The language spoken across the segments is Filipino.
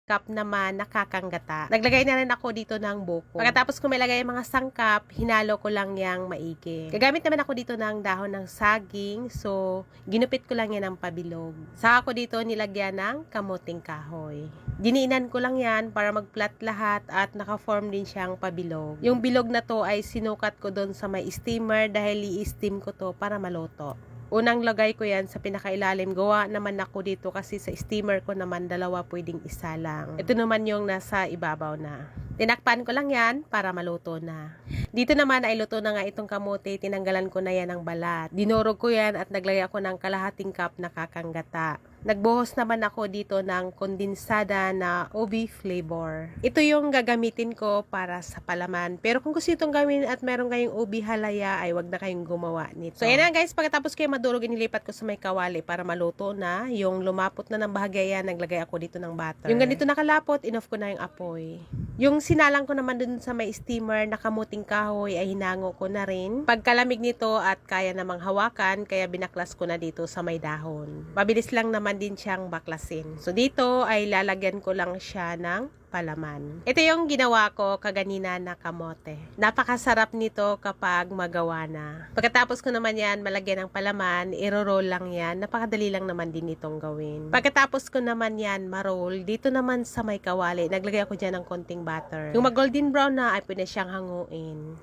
cup naman nakakanggata. Naglagay na rin ako dito ng buko. Pagkatapos ko malagay yung mga sangkap, hinalo ko lang yang maigi. Gagamit naman ako dito ng dahon ng saging, so ginupit ko lang yan ng pabilog. Saka ko dito nilagyan ng kamuting kahoy. Diniinan ko lang yan para mag-flat lahat at naka-form din siyang pabilog. Yung bilog na to ay sinukat ko doon sa may steamer dahil i-steam ko to para maluto. Unang lagay ko yan sa pinakailalim. Gawa naman ako dito kasi sa steamer ko naman dalawa pwedeng isa lang. Ito naman yung nasa ibabaw na. Tinakpan ko lang yan para maluto na. Dito naman ay luto na nga itong kamote. Tinanggalan ko na yan ng balat. Dinurog ko yan at naglagay ako ng kalahating cup na kakanggata. Nagbuhos naman ako dito ng kondensada na ubi flavor. Ito yung gagamitin ko para sa palaman. Pero kung gusto itong gawin at meron kayong ubi halaya, ay wag na kayong gumawa nito. So yan na guys, pagkatapos kayo madurog, inilipat ko sa may kawali para maluto na. Yung lumapot na ng bahagya yan, naglagay ako dito ng butter. Yung ganito nakalapot, inoff ko na yung apoy. Yung sinalang ko naman dun sa may steamer na kamuting kahoy ay hinango ko na rin. Pagkalamig nito at kaya namang hawakan, kaya binaklas ko na dito sa may dahon. Mabilis lang naman din siyang baklasin. So dito ay lalagyan ko lang siya ng palaman. Ito yung ginawa ko kaganina na kamote. Napakasarap nito kapag magawa na. Pagkatapos ko naman yan malagyan ng palaman, iro-roll lang yan. Napakadali lang naman din itong gawin. Pagkatapos ko naman yan ma-roll, dito naman sa may kawali, naglagay ako dyan ng konting butter. Yung mag-golden brown na ay pwede siyang hanguin.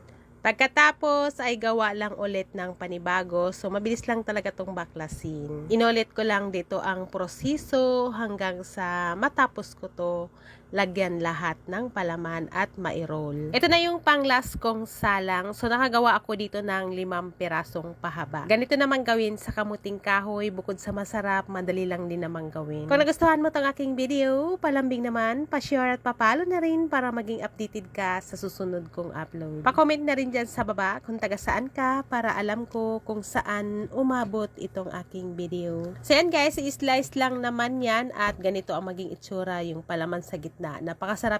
Pagkatapos ay gawa lang ulit ng panibago. So, mabilis lang talaga itong baklasin. Inulit ko lang dito ang proseso hanggang sa matapos ko to lagyan lahat ng palaman at ma-roll. Ito na yung pang last kong salang. So, nakagawa ako dito ng 5 pirasong pahaba. Ganito naman gawin sa kamuting kahoy. Bukod sa masarap, madali lang din naman gawin. Kung nagustuhan mo tong aking video, palambing naman, pa-share at papalo na rin para maging updated ka sa susunod kong upload. Pa-comment na rin dyan sa baba kung taga saan ka para alam ko kung saan umabot itong aking video. So yan guys, i-slice lang naman yan at ganito ang maging itsura yung palaman sa gitna. Napakasarap